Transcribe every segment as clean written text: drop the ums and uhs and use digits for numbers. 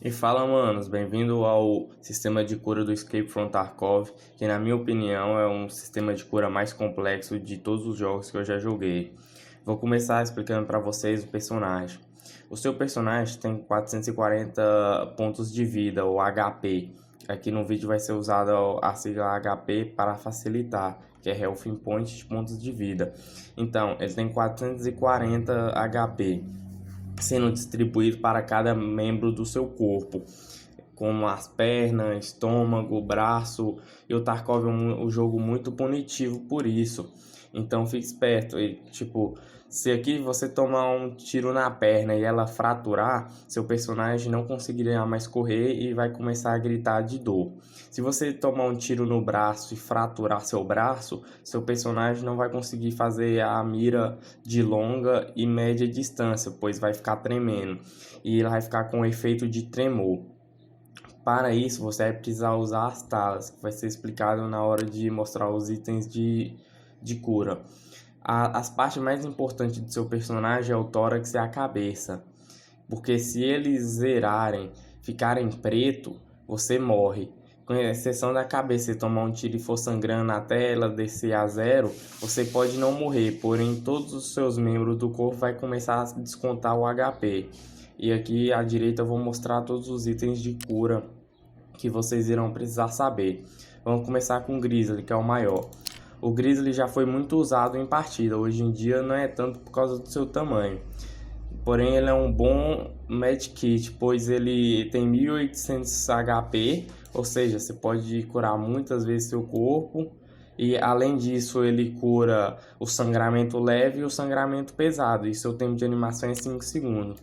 E fala, manos, bem-vindo ao sistema de cura do Escape from Tarkov, que na minha opinião é um sistema de cura mais complexo de todos os jogos que eu já joguei. Vou começar explicando para vocês o personagem. O seu personagem tem 440 pontos de vida, ou HP. Aqui no vídeo vai ser usada a sigla HP para facilitar, que é Health Point de pontos de vida. Então, ele tem 440 HP sendo distribuído para cada membro do seu corpo, como as pernas, estômago, braço. E o Tarkov é um jogo muito punitivo por isso. Então fique esperto. E, tipo, se aqui você tomar um tiro na perna e ela fraturar, seu personagem não conseguirá mais correr e vai começar a gritar de dor. Se você tomar um tiro no braço e fraturar seu braço, seu personagem não vai conseguir fazer a mira de longa e média distância, pois vai ficar tremendo e ele vai ficar com efeito de tremor. Para isso, você vai precisar usar as talas, que vai ser explicado na hora de mostrar os itens de cura. As partes mais importantes do seu personagem é o tórax e a cabeça, porque se eles zerarem, ficarem preto, você morre. Com exceção da cabeça, se tomar um tiro e for sangrando até ela descer a zero, você pode não morrer, porém todos os seus membros do corpo vai começar a descontar o HP. E aqui à direita eu vou mostrar todos os itens de cura que vocês irão precisar saber. Vamos começar com o Grizzly, que é o maior. O Grizzly já foi muito usado em partida, hoje em dia não é tanto por causa do seu tamanho. Porém, ele é um bom medkit, pois ele tem 1800 HP, ou seja, você pode curar muitas vezes seu corpo. E além disso, ele cura o sangramento leve e o sangramento pesado, e seu tempo de animação é 5 segundos.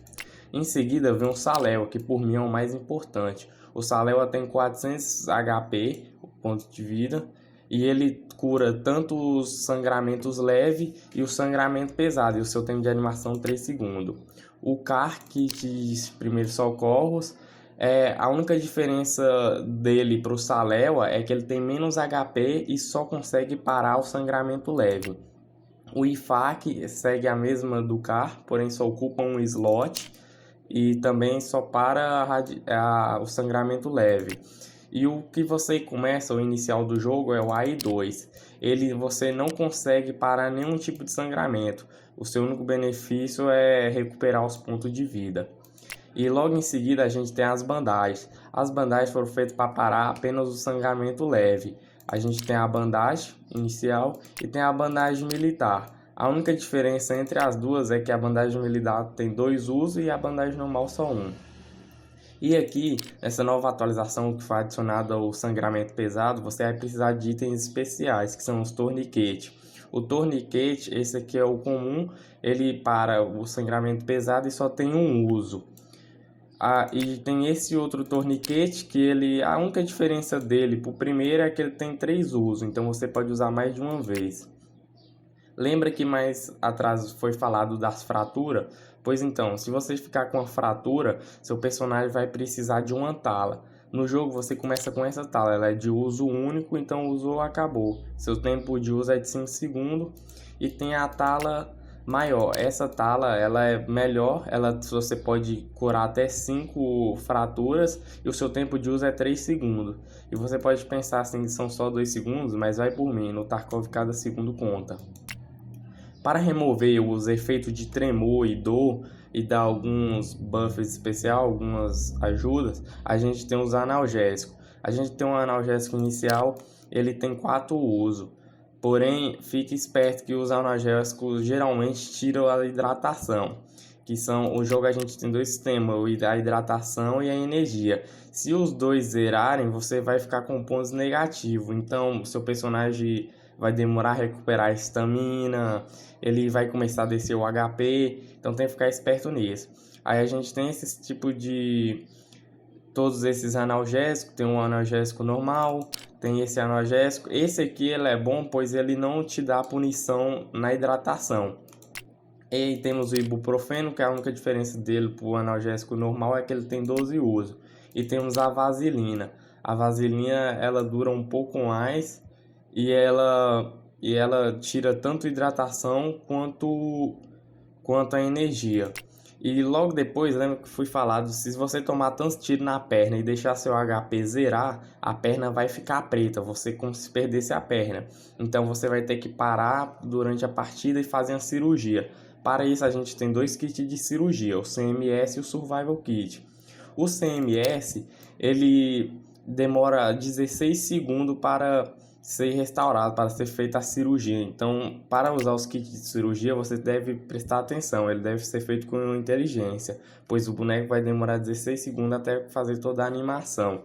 Em seguida vem o Salewa, que por mim é o mais importante. O Salewa tem 400 HP, ponto de vida, e ele cura tanto os sangramentos leves e o sangramento pesado, e o seu tempo de animação 3 segundos. O Car, kit de primeiros socorros, a única diferença dele para o Salewa é que ele tem menos HP e só consegue parar o sangramento leve. O IFAK segue a mesma do Car, porém só ocupa um slot e também só para o sangramento leve. E o que você começa, o inicial do jogo, é o AI2. Você não consegue parar nenhum tipo de sangramento. O seu único benefício é recuperar os pontos de vida. E logo em seguida a gente tem as bandagens. As bandagens foram feitas para parar apenas o sangramento leve. A gente tem a bandagem inicial e tem a bandagem militar. A única diferença entre as duas é que a bandagem militar tem 2 usos e a bandagem normal só um. E aqui, nessa nova atualização que foi adicionada ao sangramento pesado, você vai precisar de itens especiais, que são os torniquetes. O torniquete, esse aqui é o comum, ele para o sangramento pesado e só tem um uso. E tem esse outro torniquete que a única diferença dele para o primeiro é que ele tem 3 usos, então você pode usar mais de uma vez. Lembra que mais atrás foi falado das fraturas? Pois então, se você ficar com a fratura, seu personagem vai precisar de uma tala. No jogo você começa com essa tala, ela é de uso único, então usou, acabou. Seu tempo de uso é de 5 segundos e tem a tala maior. Essa tala, ela é melhor, você pode curar até 5 fraturas e o seu tempo de uso é 3 segundos. E você pode pensar assim, que são só 2 segundos, mas vai por mim, no Tarkov cada segundo conta. Para remover os efeitos de tremor e dor e dar alguns buffs especiais, algumas ajudas, a gente tem os analgésicos. A gente tem um analgésico inicial, ele tem 4 usos. Porém, fique esperto que os analgésicos geralmente tiram a hidratação. Que são, o jogo a gente tem 2 sistemas, a hidratação e a energia. Se os dois zerarem, você vai ficar com pontos negativos. Então, seu personagem vai demorar a recuperar a estamina, ele vai começar a descer o HP, então tem que ficar esperto nisso. Aí a gente tem esse tipo de... todos esses analgésicos, tem um analgésico normal, tem esse analgésico. Esse aqui ele é bom, pois ele não te dá punição na hidratação. E temos o ibuprofeno, que a única diferença dele para o analgésico normal é que ele tem 12 usos. E temos a vaselina. A vaselina ela dura um pouco mais e ela tira tanto hidratação quanto a energia. E logo depois, lembra que fui falado, se você tomar tantos tiros na perna e deixar seu HP zerar, a perna vai ficar preta, você como se perdesse a perna. Então você vai ter que parar durante a partida e fazer uma cirurgia. Para isso a gente tem dois kits de cirurgia, o CMS e o Survival Kit. O CMS, ele demora 16 segundos para ser restaurado, para ser feita a cirurgia. Então, para usar os kits de cirurgia, você deve prestar atenção, ele deve ser feito com inteligência, pois o boneco vai demorar 16 segundos até fazer toda a animação.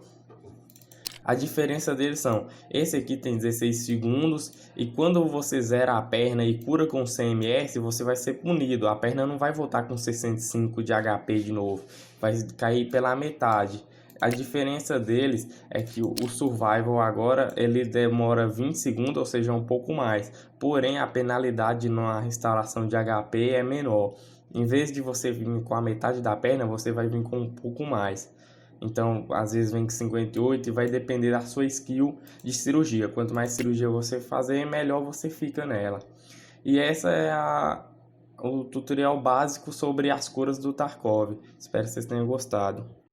A diferença deles são, esse aqui tem 16 segundos e quando você zera a perna e cura com CMS, você vai ser punido. A perna não vai voltar com 65 de HP de novo, vai cair pela metade. A diferença deles é que o Survival agora ele demora 20 segundos, ou seja, um pouco mais. Porém, a penalidade na restauração de HP é menor. Em vez de você vir com a metade da perna, você vai vir com um pouco mais. Então, às vezes vem com 58 e vai depender da sua skill de cirurgia. Quanto mais cirurgia você fazer, melhor você fica nela. E essa é o tutorial básico sobre as curas do Tarkov. Espero que vocês tenham gostado.